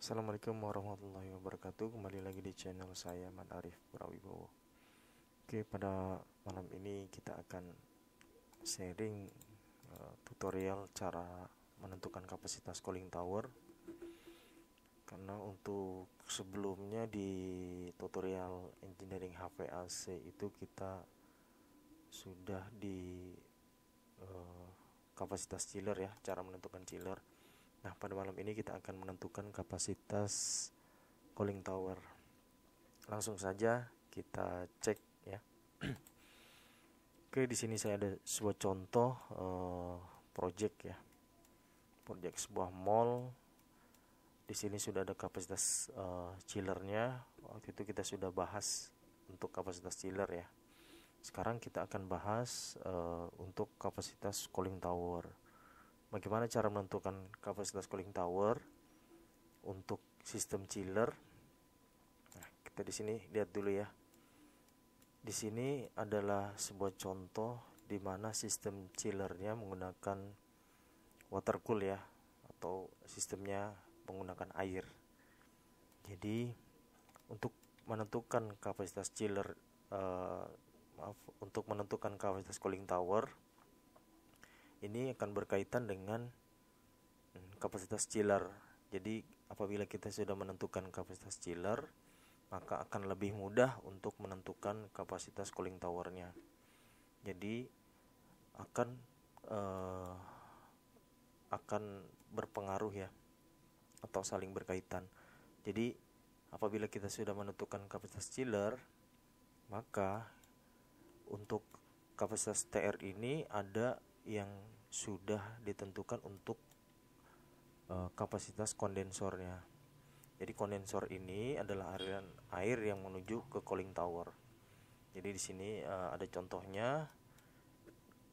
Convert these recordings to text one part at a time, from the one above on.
Assalamualaikum warahmatullahi wabarakatuh. Kembali lagi di channel saya Mat Arif Prawibowo. Oke, pada malam ini kita akan sharing tutorial cara menentukan kapasitas cooling tower. Karena untuk sebelumnya di tutorial engineering HVAC itu kita sudah di kapasitas chiller ya, cara menentukan chiller. Nah, pada malam ini kita akan menentukan kapasitas cooling tower. Langsung saja kita cek ya. Oke, di sini saya ada sebuah contoh project ya. Project sebuah mall. Di sini sudah ada kapasitas chillernya. Waktu itu kita sudah bahas untuk kapasitas chiller ya. Sekarang kita akan bahas untuk kapasitas cooling tower. Bagaimana cara menentukan kapasitas cooling tower untuk sistem chiller? Nah, kita di sini lihat dulu ya. Di sini adalah sebuah contoh di mana sistem chillernya menggunakan water cool ya, atau sistemnya menggunakan air. Jadi untuk menentukan kapasitas chiller, untuk menentukan kapasitas cooling tower, ini akan berkaitan dengan kapasitas chiller. Jadi apabila kita sudah menentukan kapasitas chiller, maka akan lebih mudah untuk menentukan kapasitas cooling towernya. Jadi akan berpengaruh ya, atau saling berkaitan. Jadi apabila kita sudah menentukan kapasitas chiller, maka untuk kapasitas TR ini ada yang sudah ditentukan untuk kapasitas kondensornya. Jadi kondensor ini adalah aliran air yang menuju ke cooling tower. Jadi di sini ada contohnya.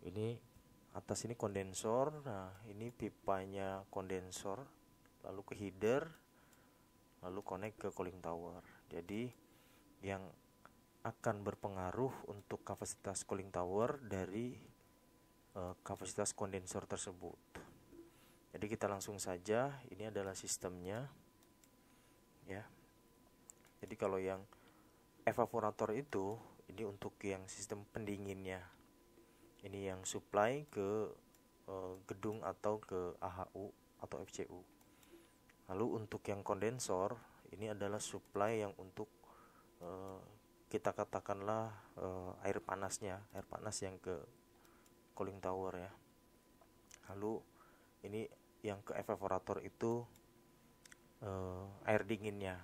Ini atas ini kondensor. Nah, ini pipanya kondensor, lalu ke header, lalu connect ke cooling tower. Jadi yang akan berpengaruh untuk kapasitas cooling tower dari kapasitas kondensor tersebut. Jadi kita langsung saja, ini adalah sistemnya ya. Jadi kalau yang evaporator itu, ini untuk yang sistem pendinginnya. Ini yang supply ke gedung atau ke AHU atau FCU. Lalu untuk yang kondensor, ini adalah supply yang untuk kita katakanlah air panas yang ke cooling tower ya. Lalu ini yang ke evaporator itu air dinginnya.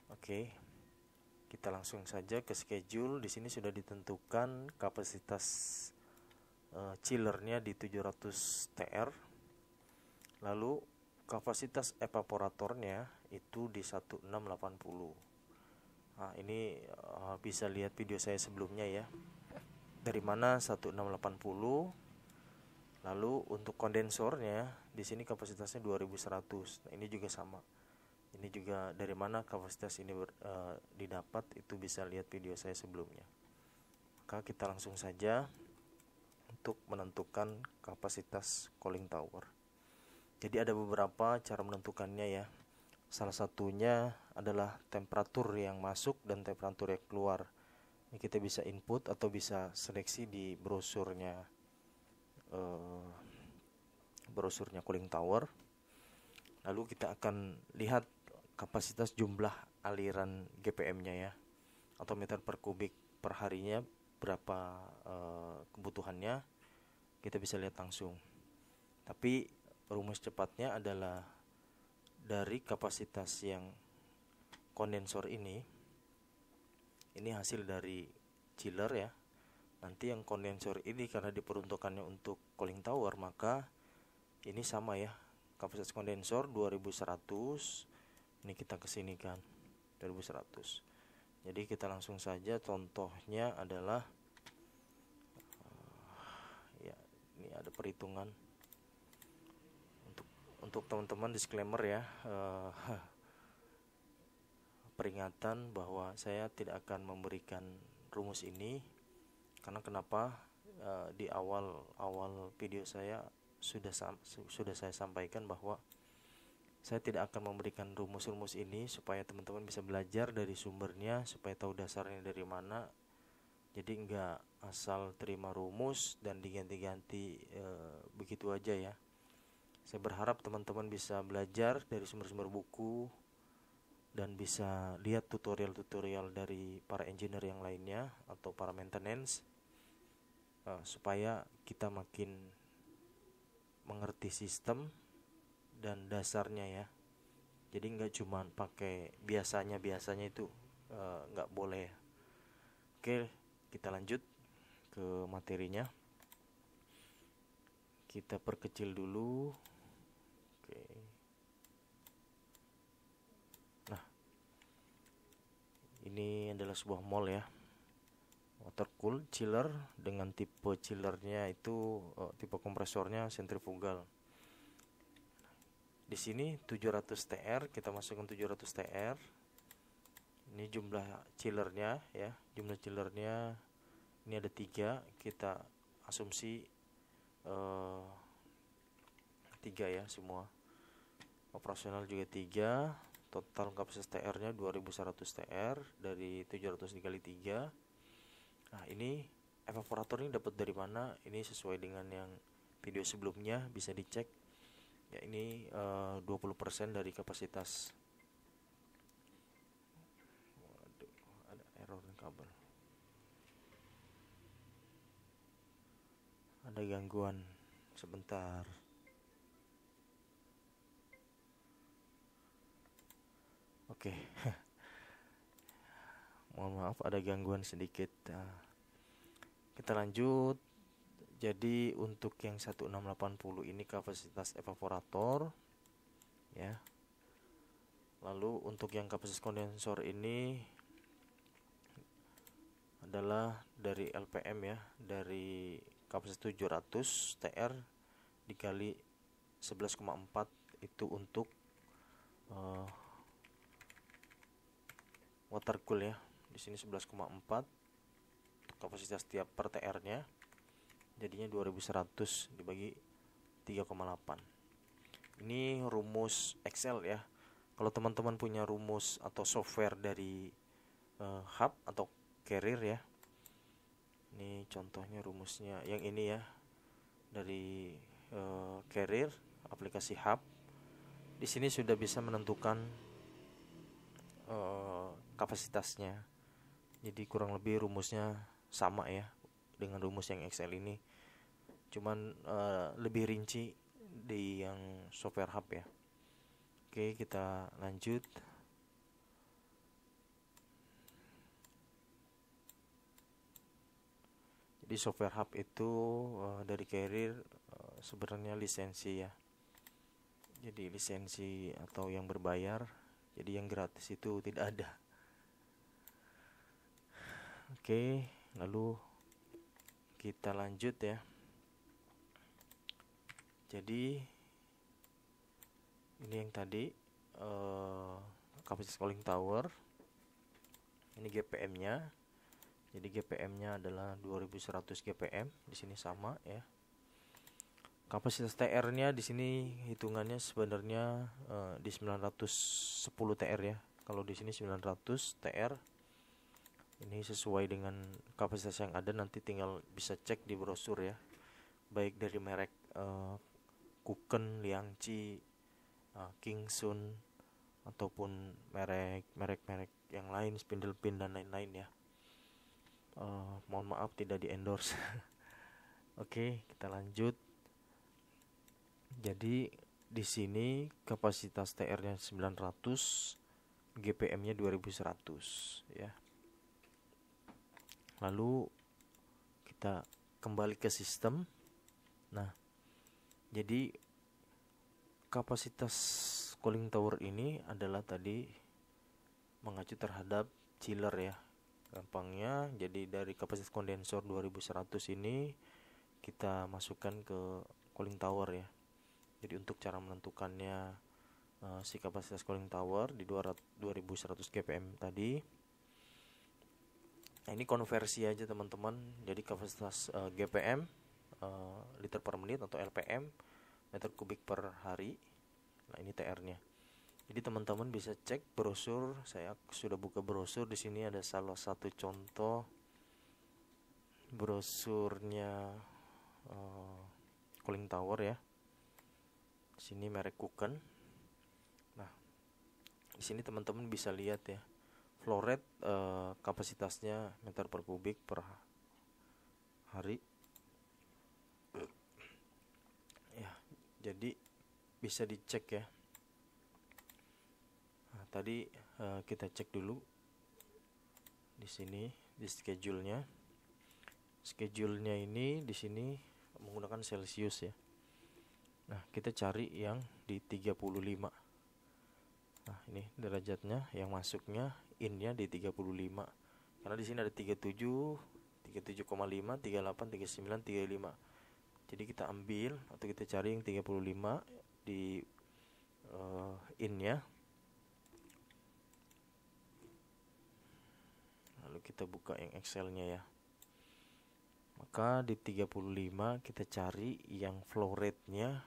Oke. Kita langsung saja ke schedule. Di sini sudah ditentukan kapasitas chillernya di 700 TR. Lalu kapasitas evaporatornya itu di 1680. Nah, ini bisa lihat video saya sebelumnya ya. Dari mana 1680. Lalu untuk kondensornya di sini kapasitasnya 2100. Nah, ini juga sama. Ini juga dari mana kapasitas ini didapat, itu bisa lihat video saya sebelumnya. Maka kita langsung saja untuk menentukan kapasitas cooling tower. Jadi ada beberapa cara menentukannya ya. Salah satunya adalah temperatur yang masuk dan temperatur yang keluar. Ini kita bisa input atau bisa seleksi di brosurnya cooling tower. Lalu kita akan lihat kapasitas jumlah aliran GPM-nya ya, atau meter per kubik per harinya berapa kebutuhannya, kita bisa lihat langsung. Tapi rumus cepatnya adalah dari kapasitas yang kondensor ini hasil dari chiller ya. Nanti yang kondensor ini karena diperuntukannya untuk cooling tower, maka ini sama ya, kapasitas kondensor 2100. Ini kita kesinikan 2100. Jadi kita langsung saja, contohnya adalah ya, ini ada perhitungan untuk teman-teman, disclaimer ya, peringatan bahwa saya tidak akan memberikan rumus ini. Karena kenapa? Di awal video saya sudah saya sampaikan bahwa Saya tidak akan memberikan rumus-rumus ini supaya teman-teman bisa belajar dari sumbernya, supaya tahu dasarnya dari mana. Jadi nggak asal terima rumus dan diganti-ganti begitu aja ya. Saya berharap teman-teman bisa belajar dari sumber-sumber buku dan bisa lihat tutorial-tutorial dari para engineer yang lainnya atau para maintenance, supaya kita makin mengerti sistem dan dasarnya ya. Jadi nggak cuma pakai biasanya itu nggak boleh. Oke, kita lanjut ke materinya. Kita perkecil dulu. Oke. Nah, ini adalah sebuah mall ya, water cool chiller dengan tipe chillernya itu tipe kompresornya sentrifugal. Di sini 700 TR, kita masukkan 700 TR. Ini jumlah chillernya ya, jumlah chillernya ini ada 3, kita asumsi 3 ya semua. Operasional juga 3. Total kapasitas TR-nya 2100 TR dari 700 dikali 3. Nah, ini evaporator ini dapat dari mana? Ini sesuai dengan yang video sebelumnya, bisa dicek. Ya, ini 20% dari kapasitas. Waduh, ada error di kabel. Ada gangguan sebentar. Oke. Mohon maaf ada gangguan sedikit. Kita lanjut. Jadi untuk yang 1680 ini kapasitas evaporator ya. Lalu untuk yang kapasitas kondensor ini adalah dari LPM ya, dari kapasitas 700 TR dikali 11,4 itu untuk water cool ya. Di sini 11,4 kapasitas tiap per TR-nya. Jadinya 2100 dibagi 3,8. Ini rumus Excel ya. Kalau teman-teman punya rumus atau software dari hub atau carrier ya. Ini contohnya rumusnya yang ini ya. Dari carrier, aplikasi hub. Di sini sudah bisa menentukan kapasitasnya. Jadi kurang lebih rumusnya sama ya dengan rumus yang Excel ini, cuman lebih rinci di yang software hub ya. Oke, kita lanjut. Jadi software hub itu dari carrier sebenarnya lisensi ya. Jadi lisensi atau yang berbayar. Jadi yang gratis itu tidak ada. Oke, lalu kita lanjut ya. Jadi ini yang tadi kapasitas cooling tower. Ini GPM-nya. Jadi GPM-nya adalah 2100 GPM. Di sini sama ya. Kapasitas TR-nya di sini hitungannya sebenarnya di 910 TR ya. Kalau di sini 900 TR. Ini sesuai dengan kapasitas yang ada, nanti tinggal bisa cek di brosur ya. Baik dari merek Kuken, Liangqi, Kingsun ataupun merek yang lain, spindle pin dan lain-lain ya. Mohon maaf tidak di endorse. Oke, kita lanjut. Jadi di sini kapasitas TR-nya 900, GPM-nya 2100 ya. Lalu kita kembali ke sistem. Nah, jadi kapasitas cooling tower ini adalah tadi mengacu terhadap chiller ya. Gampangnya, jadi dari kapasitas kondensor 2100 ini kita masukkan ke cooling tower ya. Jadi untuk cara menentukannya si kapasitas cooling tower di 2100 GPM tadi. Nah, ini konversi aja teman-teman. Jadi kapasitas GPM liter per menit atau LPM meter kubik per hari. Nah, ini TR-nya. Jadi teman-teman bisa cek brosur, saya sudah buka brosur. Di sini ada salah satu contoh brosurnya cooling tower ya. Di sini merek Kuken. Nah, di sini teman-teman bisa lihat ya, flow rate kapasitasnya meter per kubik per hari. Ya, jadi bisa dicek ya. Nah, tadi kita cek dulu di sini di schedule-nya. Schedule-nya ini di sini menggunakan Celsius ya. Nah, kita cari yang di 35. Nah, ini derajatnya yang masuknya in-nya di 35. Karena di sini ada 37, 37,5, 38, 39, 35. Jadi kita ambil atau kita cari yang 35 di in-nya. Lalu kita buka yang Excel-nya ya. Maka di 35 kita cari yang flow rate-nya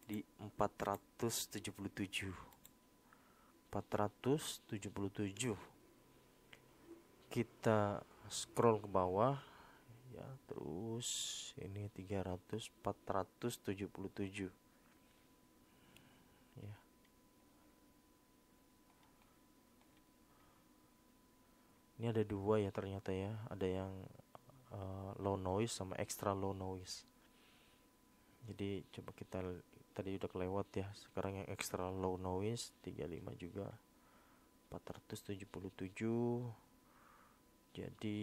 di 477. 477. Kita scroll ke bawah ya, terus ini 300, 477 ya. Ini ada dua ya ternyata ya, ada yang low noise sama extra low noise. Jadi coba kita tadi udah kelewat ya, sekarang yang extra low noise 35 juga 477. Jadi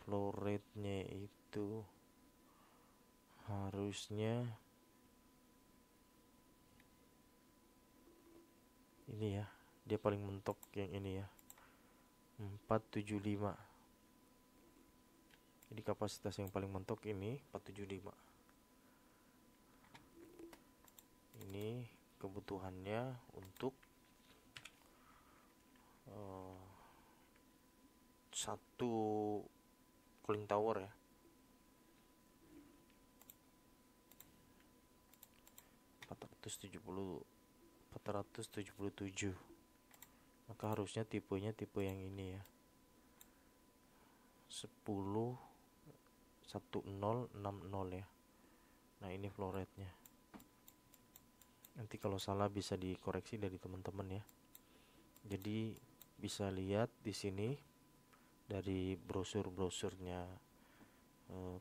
flow rate-nya itu harusnya ini ya, dia paling mentok yang ini ya, 475. Jadi kapasitas yang paling mentok ini 475. Ini kebutuhannya untuk satu cooling tower ya. 477. Maka harusnya tipenya tipe yang ini ya, 1060 ya. Nah, ini flow rate-nya. Nanti kalau salah bisa dikoreksi dari teman-teman ya. Jadi bisa lihat di sini dari brosur-brosurnya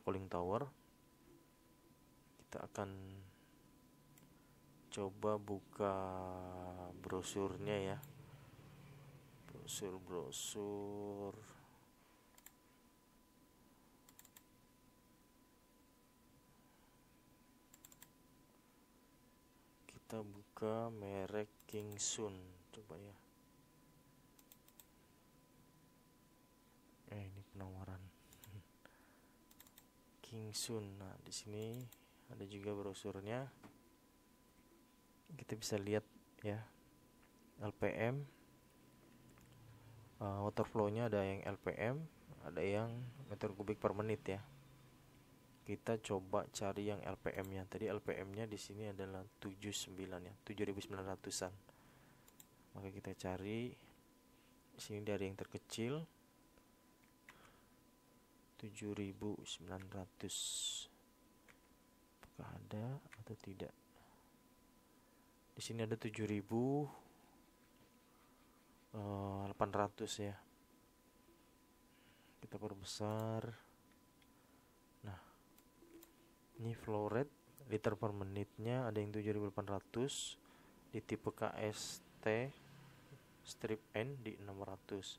cooling tower. Kita akan coba buka brosurnya ya. Brosur. Kita buka merek Kingsun, coba ya. Ini penawaran Kingsun. Nah, di sini ada juga brosurnya. Kita bisa lihat ya, LPM, water flow-nya ada yang LPM, ada yang meter kubik per menit ya. Kita coba cari yang LPM-nya. Tadi LPM-nya di sini adalah 79 ya, 7.900-an. Maka kita cari di sini dari yang terkecil 7.900. Apakah ada atau tidak? Di sini ada 7.800 ya. Kita perbesar. Nah, ini flow rate liter per menitnya ada yang 7.800 di tipe KST strip N di 600.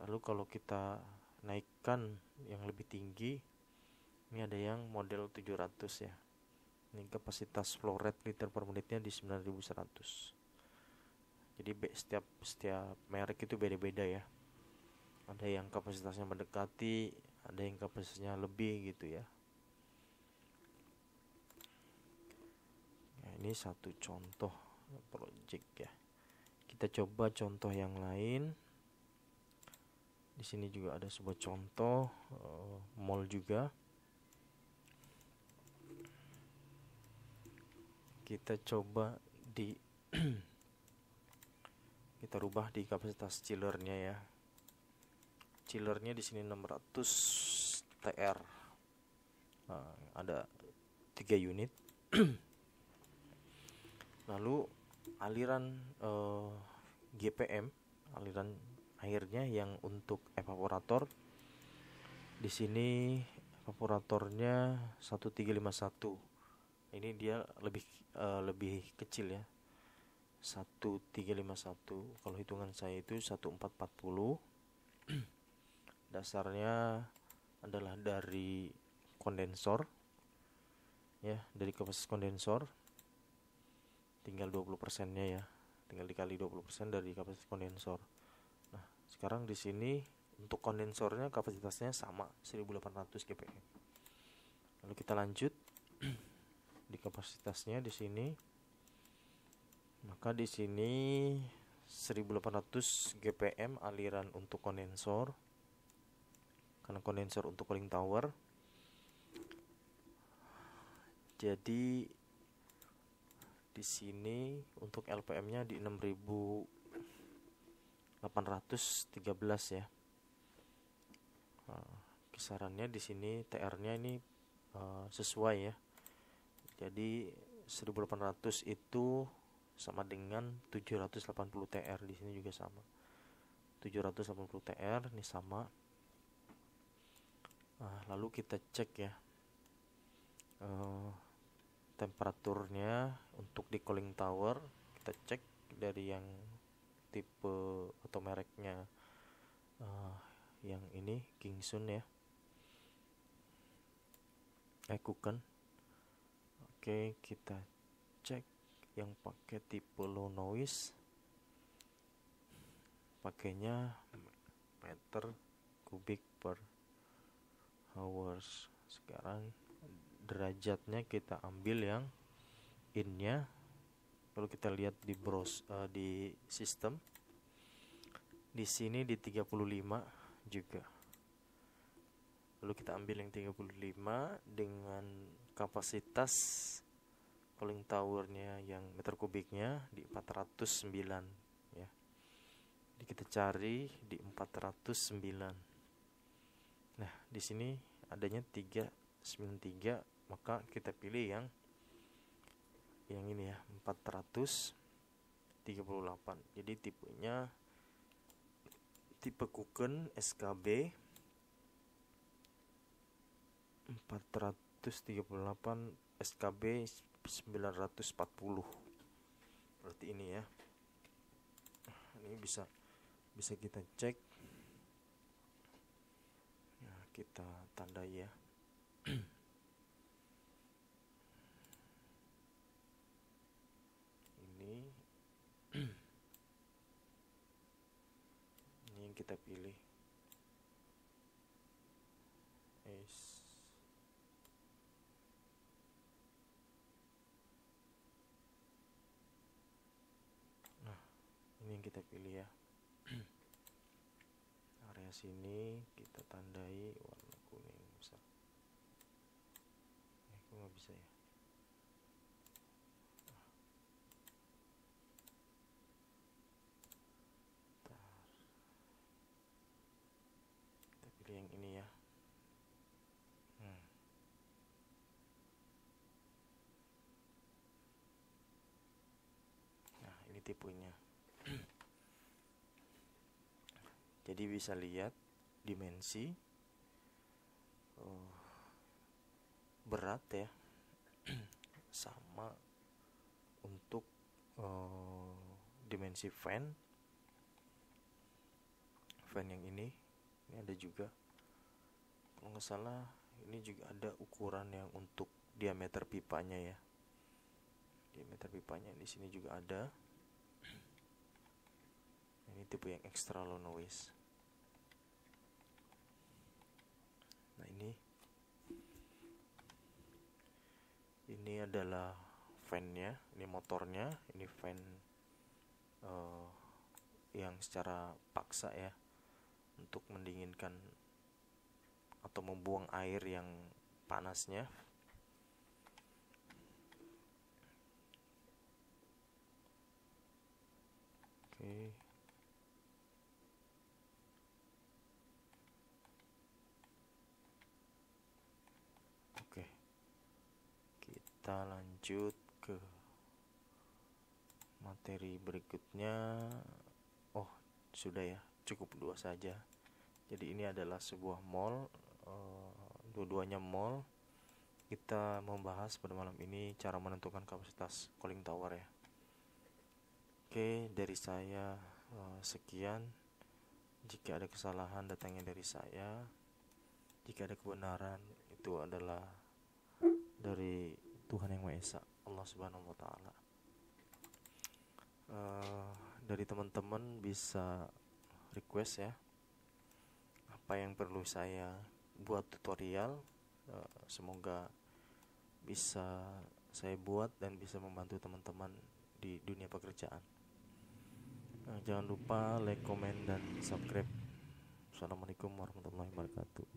Lalu kalau kita naikkan yang lebih tinggi, ini ada yang model 700 ya. Ini kapasitas flow rate liter per menitnya di 9.100. Jadi setiap merek itu beda-beda ya. Ada yang kapasitasnya mendekati, ada yang kapasitasnya lebih gitu ya. Nah, ini satu contoh project ya. Kita coba contoh yang lain. Di sini juga ada sebuah contoh mall juga. Kita coba di kita rubah di kapasitas chillernya ya. Chillernya di sini 600 TR. Nah, ada 3 unit. Lalu aliran GPM, aliran airnya yang untuk evaporator, di sini evaporatornya 1351. Ini dia lebih kecil ya, 1351. Kalau hitungan saya itu 1440. Dasarnya adalah dari kondensor ya, dari kapasitas kondensor. Tinggal 20%-nya ya, tinggal dikali 20% dari kapasitas kondensor. Nah, sekarang di sini untuk kondensornya kapasitasnya sama 1800 GPM. Lalu kita lanjut di kapasitasnya di sini. Maka di sini 1800 GPM aliran untuk kondensor. Karena kondensor untuk cooling tower. Jadi di sini untuk LPM-nya di 6813 ya. Kisarannya di sini TR-nya ini sesuai ya. Jadi 1800 itu sama dengan 780 TR, di sini juga sama. 780 TR ini sama. Lalu kita cek ya. Temperaturnya untuk di cooling tower kita cek dari yang tipe atau mereknya yang ini Kingsun ya, Kuken. Oke, kita cek yang pakai tipe low noise, pakainya meter kubik per hours. Sekarang derajatnya kita ambil yang in-nya, lalu kita lihat di di sistem. Di sini di 35 juga. Lalu kita ambil yang 35 dengan kapasitas cooling towernya yang meter kubiknya di 409 ya. Jadi kita cari di 409. Nah, di sini adanya 393, maka kita pilih yang ini ya, 438. Jadi tipenya tipe Kuken SKB 438 SKB 940. Berarti ini ya. Ini bisa kita cek. Nah, kita tandai ya. Ini yang kita pilih. Nah, ini yang kita pilih ya. Area sini kita tandai warna kuning misal. Kok nggak bisa ya? Kita pilih yang ini ya. Nah, ini tipenya. Jadi bisa lihat dimensi berat ya. Sama untuk dimensi fan yang ini ada juga, kalau nggak salah ini juga ada ukuran yang untuk diameter pipanya ya. Diameter pipanya di sini juga ada. Ini tipe yang extra low noise. Nah, ini adalah fan-nya, ini motornya, ini fan yang secara paksa ya, untuk mendinginkan atau membuang air yang panasnya. Oke, kita lanjut ke materi berikutnya. Oh, sudah ya, cukup dua saja. Jadi ini adalah sebuah mall, dua-duanya mall. Kita membahas pada malam ini cara menentukan kapasitas cooling tower ya. Oke, dari saya sekian. Jika ada kesalahan datangnya dari saya. Jika ada kebenaran itu adalah dari Tuhan Yang Maha Esa, Allah Subhanahu wa taala. Dari teman-teman bisa request ya, apa yang perlu saya buat tutorial. Semoga bisa saya buat dan bisa membantu teman-teman di dunia pekerjaan. Jangan lupa like, komen, dan subscribe. Assalamualaikum warahmatullahi wabarakatuh.